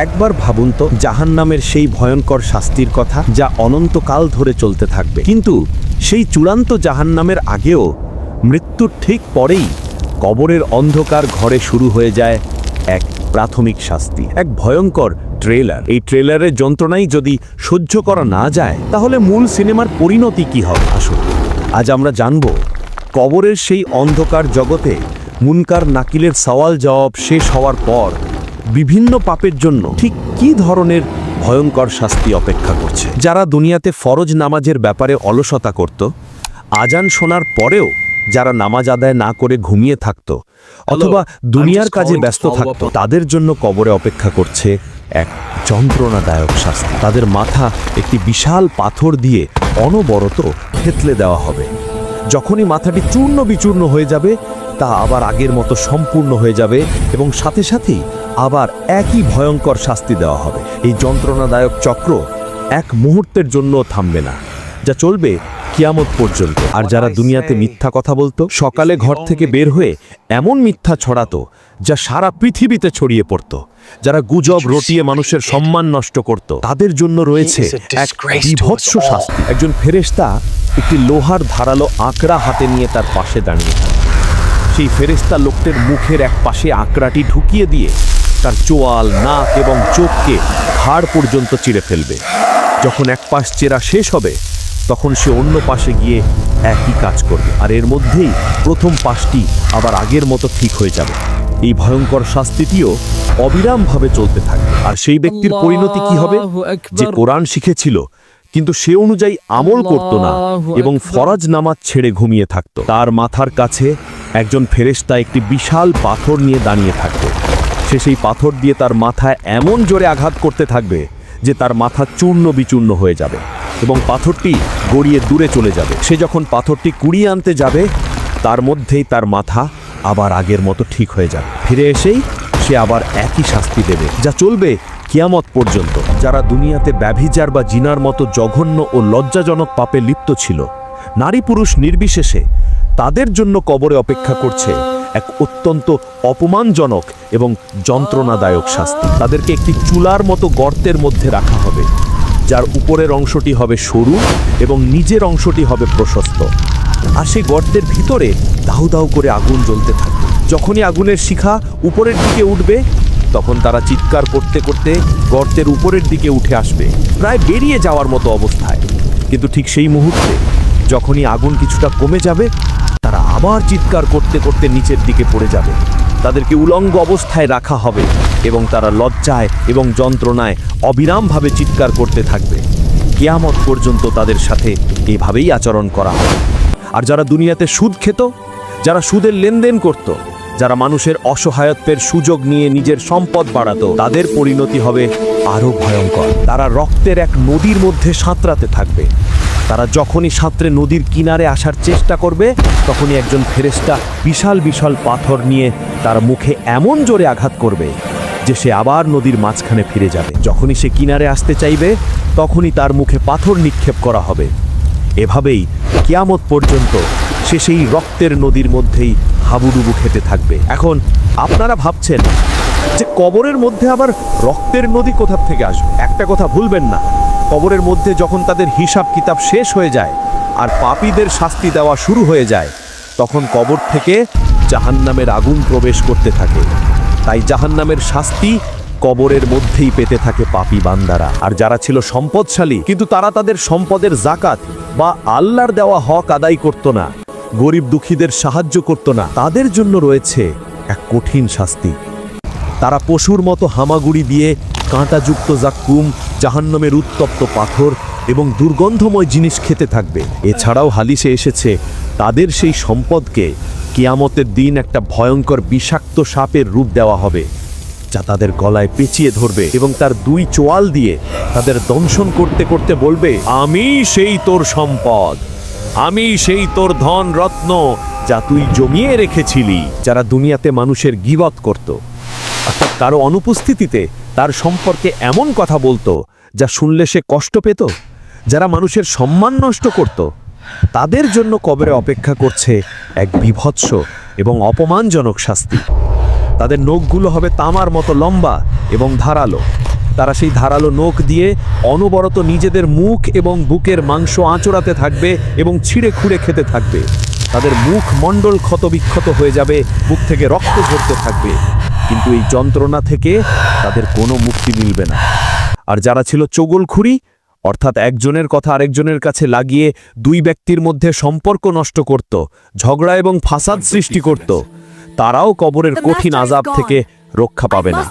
একবার ভাবুন তো জাহান্নামের সেই ভয়ঙ্কর শাস্তির কথা, যা অনন্তকাল ধরে চলতে থাকবে। কিন্তু সেই চূড়ান্ত জাহান্নামের আগেও, মৃত্যুর ঠিক পরেই কবরের অন্ধকার ঘরে শুরু হয়ে যায় এক প্রাথমিক শাস্তি, এক ভয়ঙ্কর ট্রেলার। এই ট্রেলারের যন্ত্রণাই যদি সহ্য করা না যায়, তাহলে মূল সিনেমার পরিণতি কি হবে? আসুন আজ আমরা জানব কবরের সেই অন্ধকার জগতে মুনকার নাকিলের সওয়াল জবাব শেষ হওয়ার পর বিভিন্ন পাপের জন্য ঠিক কী ধরনের ভয়ঙ্কর শাস্তি অপেক্ষা করছে। যারা দুনিয়াতে ফরজ নামাজের ব্যাপারে অলসতা করত, আজান শোনার পরেও যারা নামাজ আদায় না করে ঘুমিয়ে থাকত অথবা দুনিয়ার কাজে ব্যস্ত থাকত, তাদের জন্য কবরে অপেক্ষা করছে এক যন্ত্রণাদায়ক শাস্তি। তাদের মাথা একটি বিশাল পাথর দিয়ে অনবরত থেতলে দেওয়া হবে। যখনই মাথাটি চূর্ণ বিচূর্ণ হয়ে যাবে, তা আবার আগের মতো সম্পূর্ণ হয়ে যাবে এবং সাথে সাথেই আবার একই ভয়ঙ্কর শাস্তি দেওয়া হবে। এই যন্ত্রণাদায়ক চক্র এক মুহূর্তের জন্য থামবে না, যা চলবে কিয়ামত পর্যন্ত। আর যারা দুনিয়াতে মিথ্যা কথা বলতো, সকালে ঘর থেকে বের হয়ে এমন মিথ্যা ছড়াতো যা সারা পৃথিবীতে ছড়িয়ে পড়তো, যারা গুজব রটিয়ে মানুষের সম্মান নষ্ট করত, তাদের জন্য রয়েছে এক বিভৎস শাস্তি। একজন ফেরেশতা একটি লোহার ধারালো আঁকড়া হাতে নিয়ে তার পাশে দাঁড়িয়ে থাকে। সেই ফেরেশতা লোকটির মুখের এক পাশে আঁকড়াটি ঢুকিয়ে দিয়ে তার চোয়াল, নাক এবং চোখকে ঘাড় পর্যন্ত চিরে ফেলবে। যখন এক পাশ চেরা শেষ হবে, তখন সে অন্য পাশে গিয়ে একই কাজ করবে, আর এর মধ্যেই প্রথম পাশটি আবার আগের মতো ঠিক হয়ে যাবে। এই ভয়ঙ্কর শাস্তিটিও অবিরামভাবে চলতে থাকবে। আর সেই ব্যক্তির পরিণতি কি হবে? যে কোরআন শিখেছিল কিন্তু সে অনুযায়ী আমল করত না এবং ফরজ নামাজ ছেড়ে ঘুমিয়ে থাকত, তার মাথার কাছে একজন ফেরেশতা একটি বিশাল পাথর নিয়ে দাঁড়িয়ে থাকবে। সে সেই পাথর দিয়ে তার মাথায় এমন জোরে আঘাত করতে থাকবে যে তার মাথা চূর্ণ বিচূর্ণ হয়ে যাবে এবং পাথরটি গড়িয়ে দূরে চলে যাবে। সে যখন পাথরটি কুড়িয়ে আনতে যাবে, তার মধ্যেই তার মাথা আবার আগের মতো ঠিক হয়ে যাবে। ফিরে এসেই সে আবার একই শাস্তি দেবে, যা চলবে কিয়ামত পর্যন্ত। যারা দুনিয়াতে ব্যভিচার বা জিনার মতো জঘন্য ও লজ্জাজনক পাপে লিপ্ত ছিল, নারী পুরুষ নির্বিশেষে, তাদের জন্য কবরে অপেক্ষা করছে এক অত্যন্ত অপমানজনক এবং যন্ত্রণাদায়ক শাস্তি। তাদেরকে একটি চুলার মতো গর্তের মধ্যে রাখা হবে, যার উপরের অংশটি হবে সরু এবং নিচের অংশটি হবে প্রশস্ত। আর সেই গর্তের ভিতরে দাউ দাউ করে আগুন জ্বলতে থাকবে। যখনই আগুনের শিখা উপরের দিকে উঠবে, তখন তারা চিৎকার করতে করতে গর্তের উপরের দিকে উঠে আসবে, প্রায় বেরিয়ে যাওয়ার মতো অবস্থায়। কিন্তু ঠিক সেই মুহূর্তে যখনই আগুন কিছুটা কমে যাবে, তারা আবার চিৎকার করতে করতে নিচের দিকে পড়ে যাবে। তাদেরকে উলঙ্গ অবস্থায় রাখা হবে এবং তারা লজ্জায় এবং যন্ত্রণায় অবিরামভাবে চিৎকার করতে থাকবে। কিয়ামত পর্যন্ত তাদের সাথে এভাবেই আচরণ করা হবে। আর যারা দুনিয়াতে সুদ খেত, যারা সুদের লেনদেন করত, যারা মানুষের অসহায়ত্বের সুযোগ নিয়ে নিজের সম্পদ বাড়াতো, তাদের পরিণতি হবে আরও ভয়ঙ্কর। তারা রক্তের এক নদীর মধ্যে সাঁতরাতে থাকবে। তারা যখনই সাঁতরে নদীর কিনারে আসার চেষ্টা করবে, তখনই একজন ফেরেশতা বিশাল বিশাল পাথর নিয়ে তার মুখে এমন জোরে আঘাত করবে যে সে আবার নদীর মাঝখানে ফিরে যাবে। যখনই সে কিনারে আসতে চাইবে, তখনই তার মুখে পাথর নিক্ষেপ করা হবে। এভাবেই কিয়ামত পর্যন্ত সে সেই রক্তের নদীর মধ্যেই হাবুডুবু খেতে থাকবে। এখন আপনারা ভাবছেন যে কবরের মধ্যে আবার রক্তের নদী কোথা থেকে আসবে? একটা কথা ভুলবেন না, কবরের মধ্যে যখন তাদের হিসাব কিতাব শেষ হয়ে যায় আর পাপীদের শাস্তি দেওয়া শুরু হয়ে যায়, তখন কবর থেকে জাহান্নামের আগুন প্রবেশ করতে থাকে। তাই জাহান্নামের শাস্তি কবরের মধ্যেই পেতে থাকে পাপী বান্দারা। আর যারা ছিল সম্পদশালী কিন্তু তারা তাদের সম্পদের জাকাত বা আল্লাহর দেওয়া হক আদায় করত না, গরিব দুঃখীদের সাহায্য করত না, তাদের জন্য রয়েছে এক কঠিন শাস্তি। তারা পশুর মতো হামাগুড়ি দিয়ে কাঁটাযুক্ত জাক্কুম, জাহান্নামের উত্তপ্ত পাথর এবং দুর্গন্ধময় জিনিস খেতে থাকবে। এছাড়াও হাদিসে এসেছে তাদের সেই সম্পদকে কিয়ামতের দিন একটা ভয়ঙ্কর বিষাক্ত সাপের রূপ দেওয়া হবে, যা তাদের গলায় পেঁচিয়ে ধরবে এবং তার দুই চোয়াল দিয়ে তাদের দংশন করতে করতে বলবে, আমি সেই তোর সম্পদ, আমি সেই তোর ধন রত্ন যা তুই জমিয়ে রেখেছিলি। যারা দুনিয়াতে মানুষের গীবত করত, অর্থাৎ কারো অনুপস্থিতিতে তার সম্পর্কে এমন কথা বলতো যা শুনলে সে কষ্ট পেত, যারা মানুষের সম্মান নষ্ট করত, তাদের জন্য কবরে অপেক্ষা করছে এক বিভৎস এবং অপমানজনক শাস্তি। তাদের নখগুলো হবে তামার মতো লম্বা এবং ধারালো। তারা সেই ধারালো নখ দিয়ে অনবরত নিজেদের মুখ এবং বুকের মাংস আঁচড়াতে থাকবে এবং ছিঁড়ে খুঁড়ে খেতে থাকবে। তাদের মুখ মণ্ডল ক্ষতবিক্ষত হয়ে যাবে, মুখ থেকে রক্ত ঝরতে থাকবে, কিন্তু এই যন্ত্রণা থেকে তাদের কোনো মুক্তি মিলবে না। আর যারা ছিল চগলখুরি, অর্থাৎ একজনের কথা আরেকজনের কাছে লাগিয়ে দুই ব্যক্তির মধ্যে সম্পর্ক নষ্ট করত, ঝগড়া এবং ফাসাদ সৃষ্টি করত, তারাও কবরের কঠিন আযাব থেকে রক্ষা পাবে না।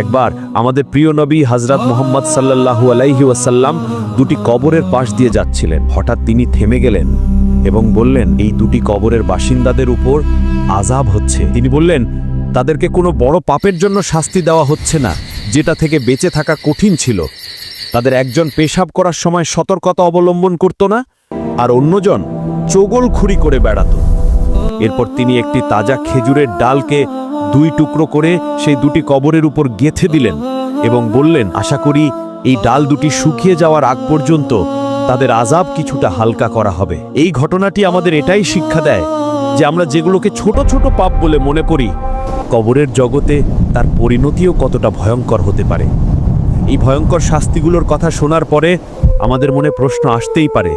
একবার আমাদের প্রিয় নবী হযরত মুহাম্মদ সাল্লাল্লাহু আলাইহি ওয়াসাল্লাম দুটি কবরের পাশ দিয়ে যাচ্ছিলেন। হঠাৎ তিনি থেমে গেলেন এবং বললেন, এই দুটি কবরের বাসিন্দাদের উপর আযাব হচ্ছে। তিনি বললেন, তাদেরকে কোনো বড় পাপের জন্য শাস্তি দেওয়া হচ্ছে না, যেটা থেকে বেঁচে থাকা কঠিন ছিল। তাদের একজন পেশাব করার সময় সতর্কতা অবলম্বন করত না, আর অন্যজন চগলখুরি করে বেড়াত। এরপর তিনি একটি তাজা খেজুরের ডালকে দুই টুকরো করে সেই দুটি কবরের উপর গেঁথে দিলেন এবং বললেন, আশা করি এই ডাল দুটি শুকিয়ে যাওয়ার আগ পর্যন্ত তাদের আযাব কিছুটা হালকা করা হবে। এই ঘটনাটি আমাদের এটাই শিক্ষা দেয় যে আমরা যেগুলোকে ছোট ছোট পাপ বলে মনে করি, কবরের জগতে তার পরিণতিও কতটা ভয়ঙ্কর হতে পারে। এই ভয়ঙ্কর শাস্তিগুলোর কথা শোনার পরে আমাদের মনে প্রশ্ন আসতেই পারে,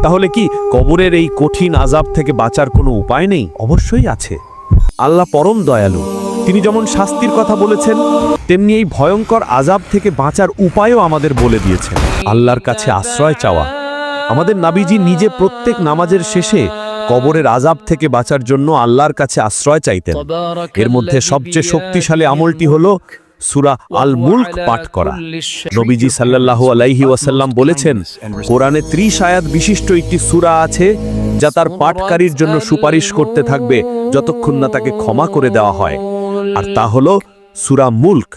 তাহলে কি কবরের এই কঠিন আযাব থেকে বাঁচার কোনো উপায় নেই? অবশ্যই আছে। আল্লাহ পরম দয়ালু, তিনি যেমন শাস্তির কথা বলেছেন, তেমনি এই ভয়ঙ্কর আযাব থেকে বাঁচার উপায়ও আমাদের বলে দিয়েছেন। আল্লাহর কাছে আশ্রয় চাওয়া। আমাদের নবীজি নিজে প্রত্যেক নামাজের শেষে কবরের আযাব থেকে বাঁচার জন্য আল্লাহর কাছে আশ্রয় চাইতেন। এর মধ্যে সবচেয়ে শক্তিশালী আমলটি হলো সূরা আল মুলক পাঠ করা। নবীজি সাল্লাল্লাহু আলাইহি ওয়াসাল্লাম বলেছেন, কোরআনে 30 আয়াত বিশিষ্ট একটি সূরা আছে যা তার পাঠকারীর জন্য সুপারিশ করতে থাকবে যতক্ষণ না তাকে ক্ষমা করে দেওয়া হয়, আর তা হলো সূরা মুলক।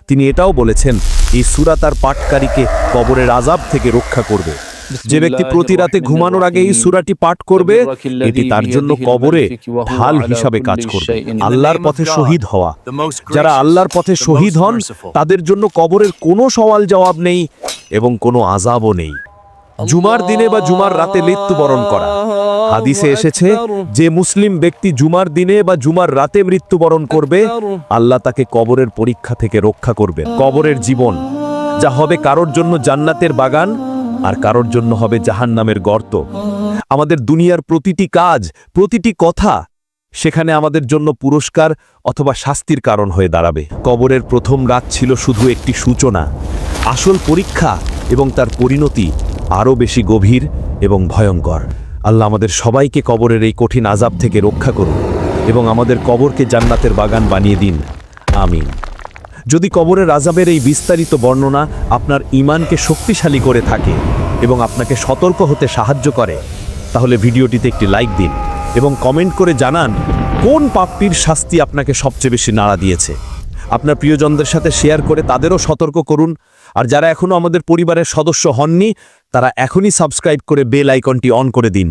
তিনি এটাও বলেছেন, এই সূরা তার পাঠকারীকে কবরের আযাব থেকে রক্ষা করবে। যে ব্যক্তি প্রতি রাতে ঘুমানোর আগে এই সূরাটি পাঠ করবে, এটি তার জন্য কবরে ঢাল হিসাবে কাজ করবে। আল্লাহর পথে শহীদ হওয়া। যারা আল্লাহর পথে শহীদ হন, তাদের জন্য কবরের কোনো সওয়াল জবাব নেই এবং কোনো আযাবও নেই। জুমার দিনে বা জুমার রাতে মৃত্যুবরণ করা। হাদিসে এসেছে, যে মুসলিম ব্যক্তি জুমার দিনে বা জুমার রাতে মৃত্যুবরণ করবে, আল্লাহ তাকে কবরের পরীক্ষা থেকে রক্ষা করবেন। কবরের জীবন, যা হবে কারোর জন্য জান্নাতের বাগান আর কারোর জন্য হবে জাহান্নামের গর্ত। আমাদের দুনিয়ার প্রতিটি কাজ, প্রতিটি কথা সেখানে আমাদের জন্য পুরস্কার অথবা শাস্তির কারণ হয়ে দাঁড়াবে। কবরের প্রথম রাত ছিল শুধু একটি সূচনা। আসল পরীক্ষা এবং তার পরিণতি আরও বেশি গভীর এবং ভয়ঙ্কর। আল্লাহ আমাদের সবাইকে কবরের এই কঠিন আযাব থেকে রক্ষা করুন এবং আমাদের কবরকে জান্নাতের বাগান বানিয়ে দিন। আমিন। যদি কবরের আযাবের এই বিস্তারিত বর্ণনা আপনার ঈমানকে শক্তিশালী করে থাকে এবং আপনাকে সতর্ক হতে সাহায্য করে, তাহলে ভিডিওটিতে একটি লাইক দিন এবং কমেন্ট করে জানান কোন পাপটির শাস্তি আপনাকে সবচেয়ে বেশি নাড়া দিয়েছে। আপনার প্রিয়জনদের সাথে শেয়ার করে তাদেরও সতর্ক করুন। আর যারা এখনও আমাদের পরিবারের সদস্য হননি, তারা এখনই সাবস্ক্রাইব করে বেল আইকনটি অন করে দিন।